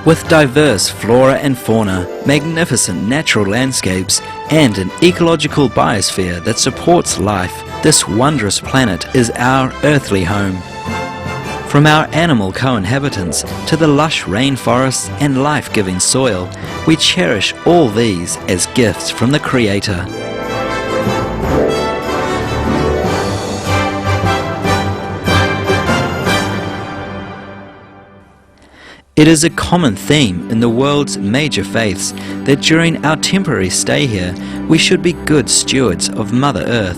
With diverse flora and fauna, magnificent natural landscapes, and an ecological biosphere that supports life, this wondrous planet is our earthly home. From our animal co-inhabitants to the lush rainforests and life-giving soil, we cherish all these as gifts from the Creator. It is a common theme in the world's major faiths that during our temporary stay here, we should be good stewards of Mother Earth.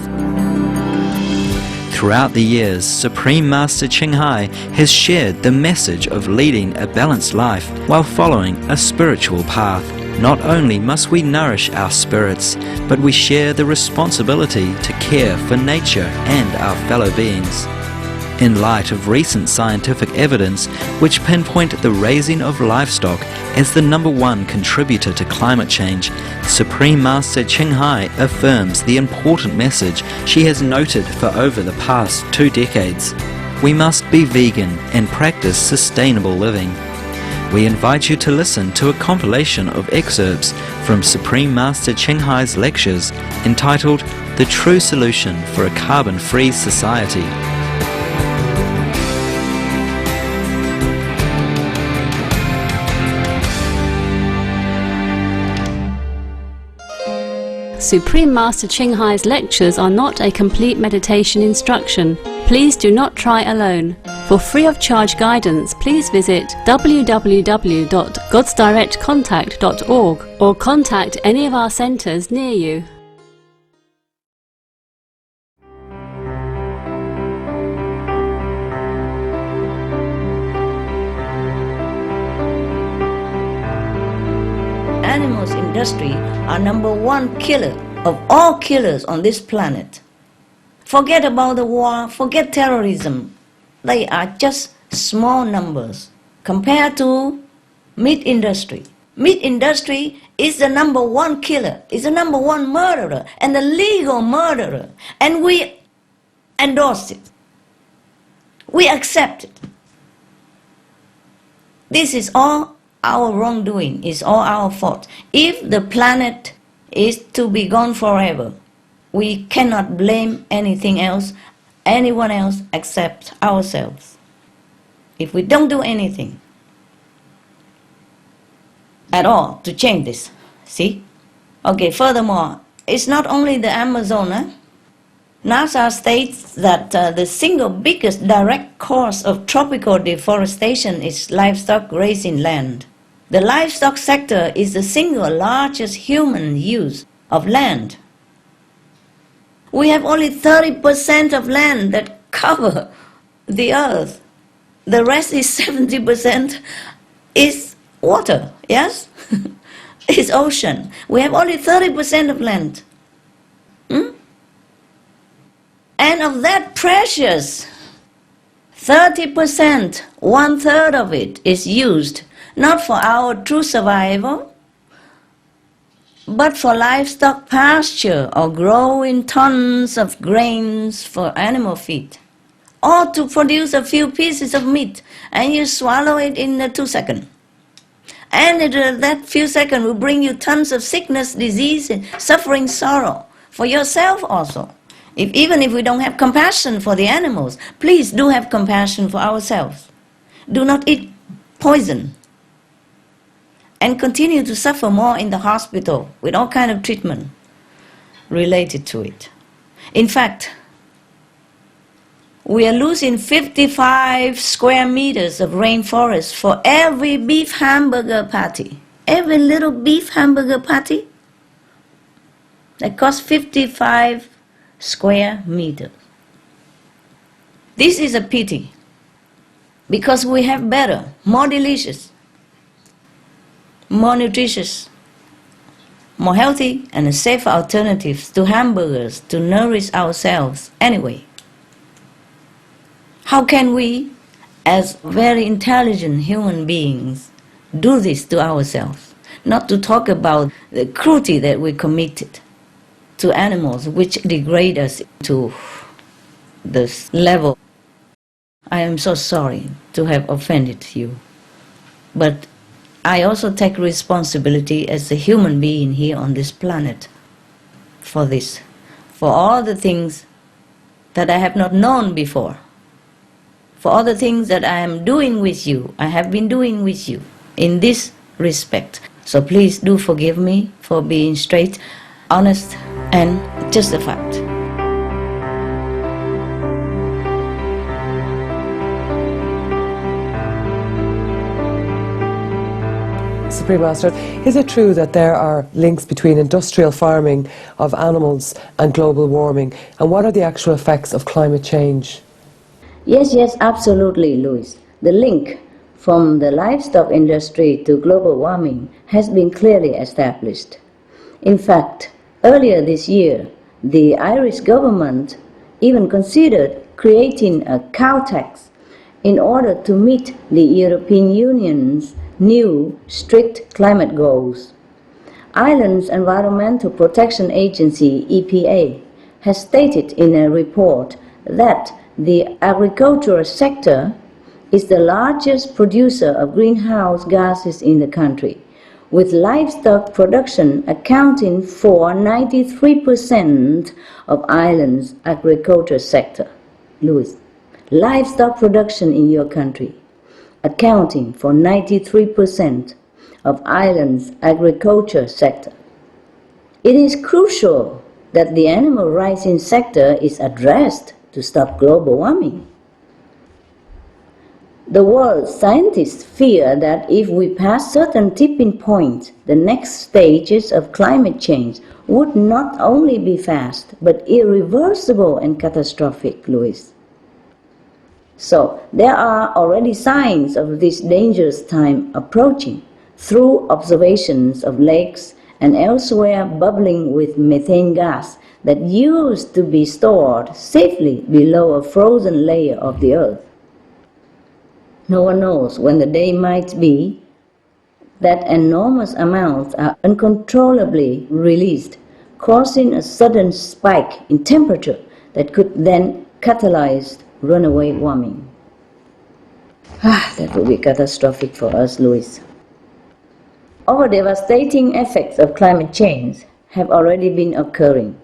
Throughout the years, Supreme Master Ching Hai has shared the message of leading a balanced life while following a spiritual path. Not only must we nourish our spirits, but we share the responsibility to care for nature and our fellow beings. In light of recent scientific evidence which pinpoint the raising of livestock as the #1 contributor to climate change, Supreme Master Ching Hai affirms the important message she has noted for over the past 2 decades. We must be vegan and practice sustainable living. We invite you to listen to a compilation of excerpts from Supreme Master Ching Hai's lectures entitled The True Solution for a Carbon-Free Society. Supreme Master Ching Hai's lectures are not a complete meditation instruction. Please do not try alone. For free of charge guidance, please visit www.godsdirectcontact.org or contact any of our centres near you. Animals industry are #1 killer of all killers on this planet. Forget about the war, forget terrorism. They are just small numbers compared to meat industry. Meat industry is the #1 killer, is the #1 murderer, and the legal murderer. And we endorse it. We accept it. This is all our wrongdoing, is all our fault. If the planet is to be gone forever, we cannot blame anything else, anyone else except ourselves. If we don't do anything at all to change this, see? Okay, furthermore, it's not only the Amazon. NASA states that the single biggest direct cause of tropical deforestation is livestock raising land. The livestock sector is the single largest human use of land. We have only 30% of land that cover the earth. The rest is 70% is water, yes? It's ocean. We have only 30% of land. And of that precious 30%, 1/3 of it is used not for our true survival, but for livestock pasture or growing tons of grains for animal feed, or to produce a few pieces of meat, and you swallow it in 2 seconds. And that few seconds will bring you tons of sickness, disease, and suffering, sorrow for yourself also. Even if we don't have compassion for the animals, please do have compassion for ourselves. Do not eat poison and continue to suffer more in the hospital with all kind of treatment related to it. In fact, we are losing 55 square meters of rainforest for every beef hamburger patty. Every little beef hamburger patty, that costs 55 square meters. This is a pity, because we have better, more delicious, more nutritious, more healthy and safe alternatives to hamburgers to nourish ourselves anyway. How can we, as very intelligent human beings, do this to ourselves? Not to talk about the cruelty that we committed to animals, which degrade us to this level. I am so sorry to have offended you, but I also take responsibility as a human being here on this planet for this, for all the things that I have not known before, for all the things that I am doing with you, I have been doing with you in this respect. So please do forgive me for being straight, honest, and justified. Supreme Master, is it true that there are links between industrial farming of animals and global warming? And what are the actual effects of climate change? Yes, absolutely, Louis. The link from the livestock industry to global warming has been clearly established. In fact, earlier this year, the Irish government even considered creating a cow tax in order to meet the European Union's new strict climate goals. Ireland's Environmental Protection Agency, EPA, has stated in a report that the agricultural sector is the largest producer of greenhouse gases in the country, with livestock production accounting for 93% of Ireland's agriculture sector. Louis, livestock production in your country accounting for 93% of Ireland's agriculture sector. It is crucial that the animal rights in sector is addressed to stop global warming. The world's scientists fear that if we pass certain tipping points, the next stages of climate change would not only be fast, but irreversible and catastrophic, Louis. So there are already signs of this dangerous time approaching through observations of lakes and elsewhere bubbling with methane gas that used to be stored safely below a frozen layer of the earth. No one knows when the day might be that enormous amounts are uncontrollably released, causing a sudden spike in temperature that could then catalyze runaway warming. That would be catastrophic for us, Louis. Our devastating effects of climate change have already been occurring.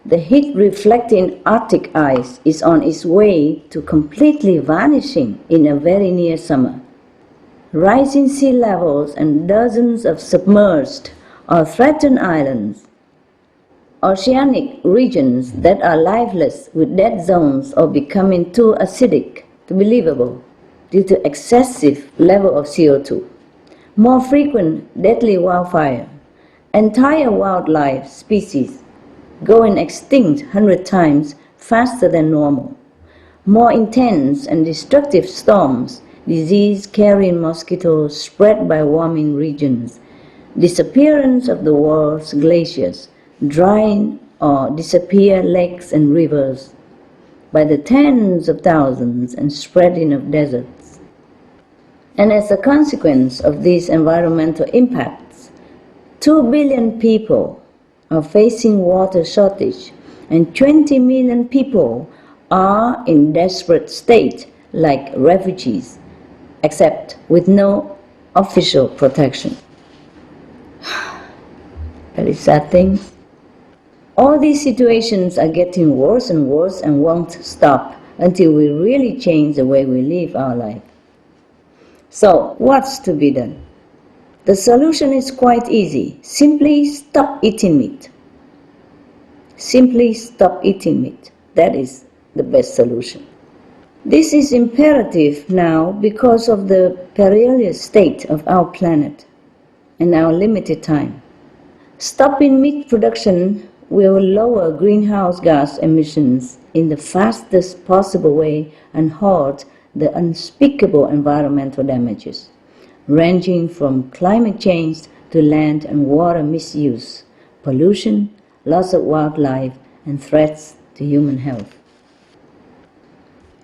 The heat-reflecting Arctic ice is on its way to completely vanishing in a very near summer. Rising sea levels and dozens of submerged or threatened islands, oceanic regions that are lifeless with dead zones or becoming too acidic to be livable due to excessive level of CO2, more frequent deadly wildfire, entire wildlife species going extinct 100 times faster than normal, more intense and destructive storms, disease-carrying mosquitoes spread by warming regions, disappearance of the world's glaciers, drying or disappear lakes and rivers by the tens of thousands and spreading of deserts. And as a consequence of these environmental impacts, 2 billion people are facing water shortage and 20 million people are in desperate state like refugees, except with no official protection. Very sad things. All these situations are getting worse and worse and won't stop until we really change the way we live our life. So, what's to be done? The solution is quite easy. Simply stop eating meat. Simply stop eating meat. That is the best solution. This is imperative now because of the perilous state of our planet and our limited time. Stopping meat production will lower greenhouse gas emissions in the fastest possible way and halt the unspeakable environmental damages, ranging from climate change to land and water misuse, pollution, loss of wildlife, and threats to human health.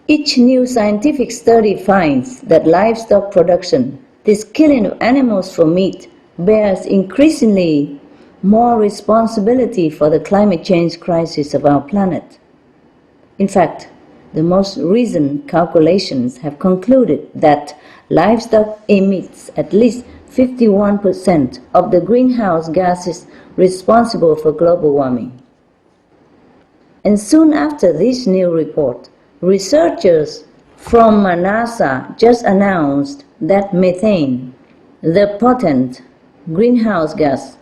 Each new scientific study finds that livestock production, this killing of animals for meat, bears increasingly more responsibility for the climate change crisis of our planet. In fact, the most recent calculations have concluded that livestock emits at least 51% of the greenhouse gases responsible for global warming. And soon after this new report, researchers from NASA just announced that methane, the potent greenhouse gas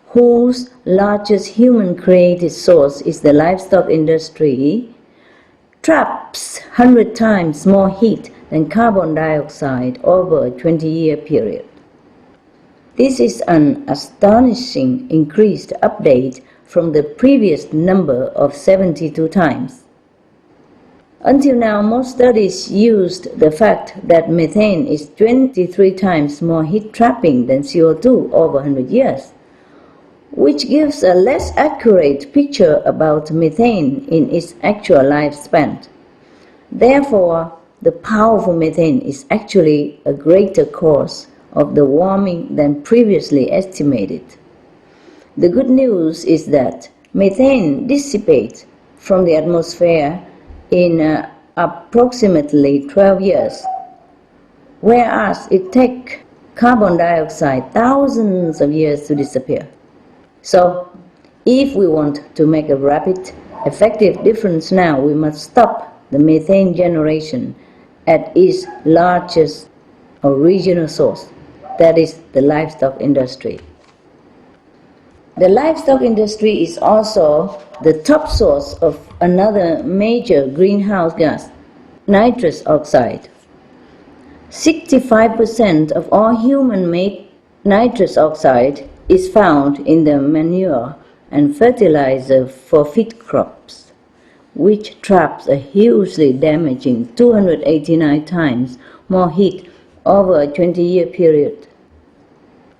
whose largest human-created source is the livestock industry, traps 100 times more heat than carbon dioxide over a 20-year period. This is an astonishing increased update from the previous number of 72 times. Until now, most studies used the fact that methane is 23 times more heat-trapping than CO2 over 100 years, which gives a less accurate picture about methane in its actual lifespan. Therefore, the powerful methane is actually a greater cause of the warming than previously estimated. The good news is that methane dissipates from the atmosphere in approximately 12 years, whereas it takes carbon dioxide thousands of years to disappear. So, if we want to make a rapid, effective difference now, we must stop the methane generation at its largest original source, that is the livestock industry. The livestock industry is also the top source of another major greenhouse gas, nitrous oxide. 65% of all human-made nitrous oxide is found in the manure and fertilizer for feed crops, which traps a hugely damaging 289 times more heat over a 20-year period.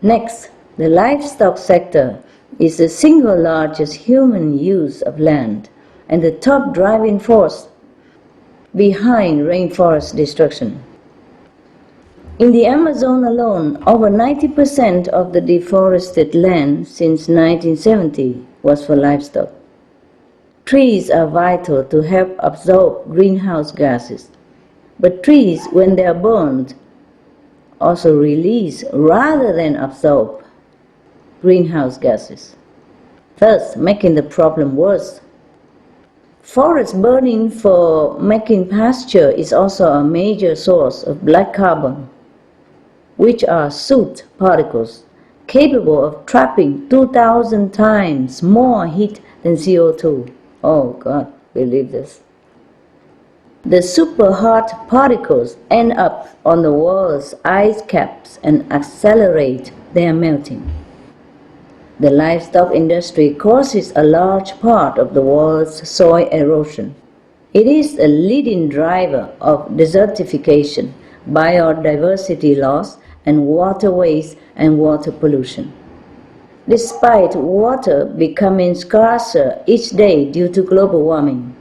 Next, the livestock sector is the single largest human use of land and the top driving force behind rainforest destruction. In the Amazon alone, over 90% of the deforested land since 1970 was for livestock. Trees are vital to help absorb greenhouse gases, but trees, when they are burned, also release rather than absorb greenhouse gases, thus making the problem worse. Forest burning for making pasture is also a major source of black carbon, which are soot particles capable of trapping 2,000 times more heat than CO2. Oh God, believe this. The super hot particles end up on the world's ice caps and accelerate their melting. The livestock industry causes a large part of the world's soil erosion. It is a leading driver of desertification, biodiversity loss, and water waste and water pollution. Despite water becoming scarcer each day due to global warming.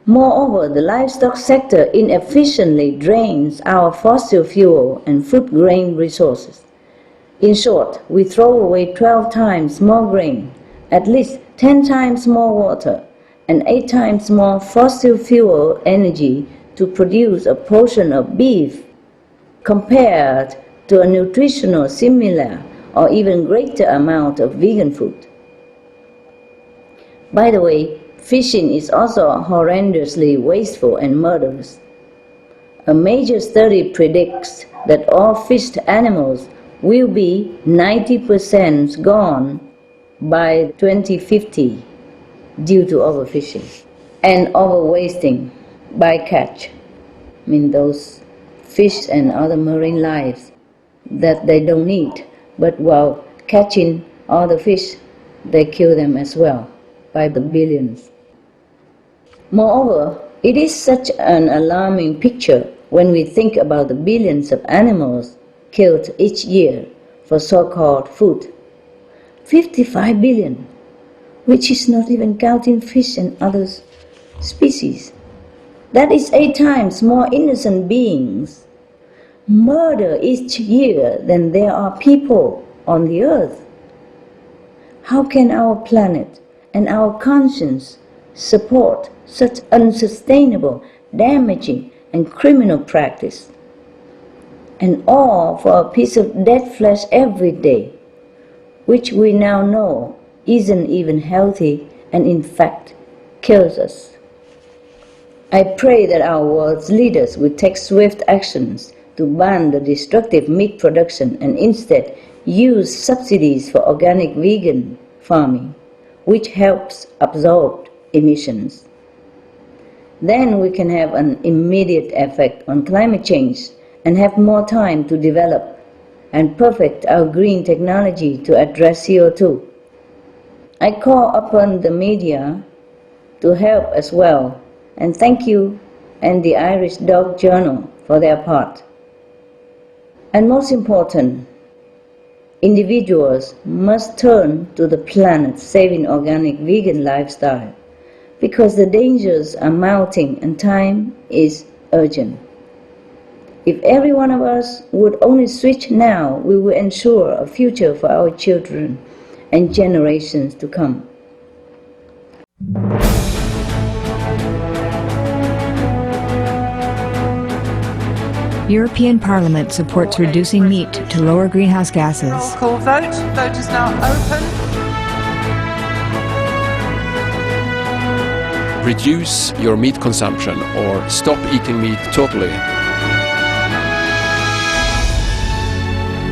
Moreover, the livestock sector inefficiently drains our fossil fuel and food grain resources. In short, we throw away 12 times more grain, at least 10 times more water, and 8 times more fossil fuel energy to produce a portion of beef compared to a nutritional similar or even greater amount of vegan food. By the way, fishing is also horrendously wasteful and murderous. A major study predicts that all fished animals will be 90% gone by 2050 due to overfishing and overwasting by catch. I mean those fish and other marine lives that they don't eat, but while catching all the fish, they kill them as well by the billions. Moreover, it is such an alarming picture when we think about the billions of animals killed each year for so-called food. 55 billion, which is not even counting fish and other species. That is 8 times more innocent beings murdered each year than there are people on the earth. How can our planet and our conscience support such unsustainable, damaging, and criminal practice? and all for a piece of dead flesh every day, which we now know isn't even healthy and in fact kills us. I pray that our world's leaders will take swift actions to ban the destructive meat production and instead use subsidies for organic vegan farming, which helps absorb emissions. Then we can have an immediate effect on climate change and have more time to develop and perfect our green technology to address CO2. I call upon the media to help as well, and thank you and the Irish Dog Journal for their part. And most important, individuals must turn to the planet-saving organic vegan lifestyle because the dangers are mounting and time is urgent. If every one of us would only switch now, we will ensure a future for our children and generations to come. European Parliament supports reducing meat to lower greenhouse gases. Roll call vote. Vote is now open. Reduce your meat consumption or stop eating meat totally.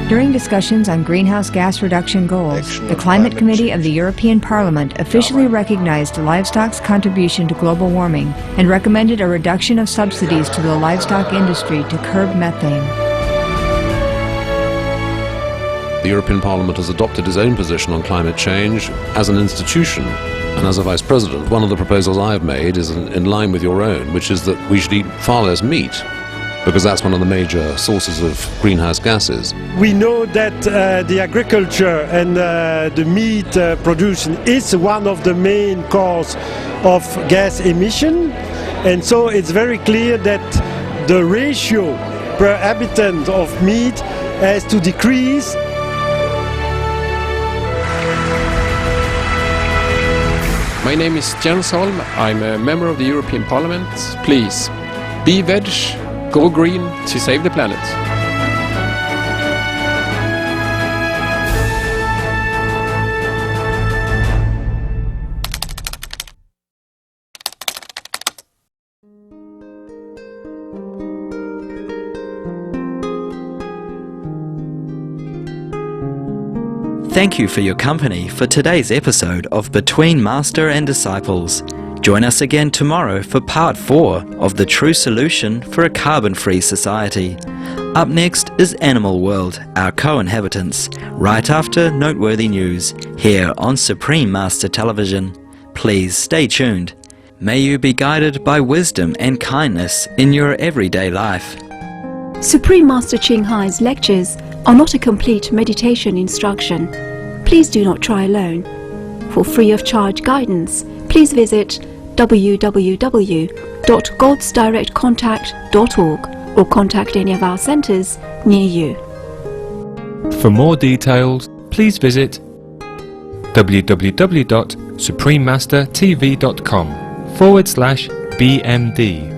During discussions on greenhouse gas reduction goals, the Climate Committee of the European Parliament officially recognized livestock's contribution to global warming and recommended a reduction of subsidies to the livestock industry to curb methane. The European Parliament has adopted its own position on climate change as an institution. And as a Vice President, one of the proposals I have made is in line with your own, which is that we should eat far less meat, because that's one of the major sources of greenhouse gases. We know that the agriculture and the meat production is one of the main causes of gas emission, and so it's very clear that the ratio per habitant of meat has to decrease. My name is Jens Holm. I'm a member of the European Parliament. Please, be veg, go green to save the planet. Thank you for your company for today's episode of Between Master and Disciples. Join us again tomorrow for part 4 of the true solution for a carbon-free society. Up next is Animal World, our co-inhabitants, right after noteworthy news, here on Supreme Master Television. Please stay tuned. May you be guided by wisdom and kindness in your everyday life. Supreme Master Ching Hai's lectures are not a complete meditation instruction. Please do not try alone. For free of charge guidance, please visit www.godsdirectcontact.org or contact any of our centres near you. For more details, please visit www.suprememastertv.com/BMD.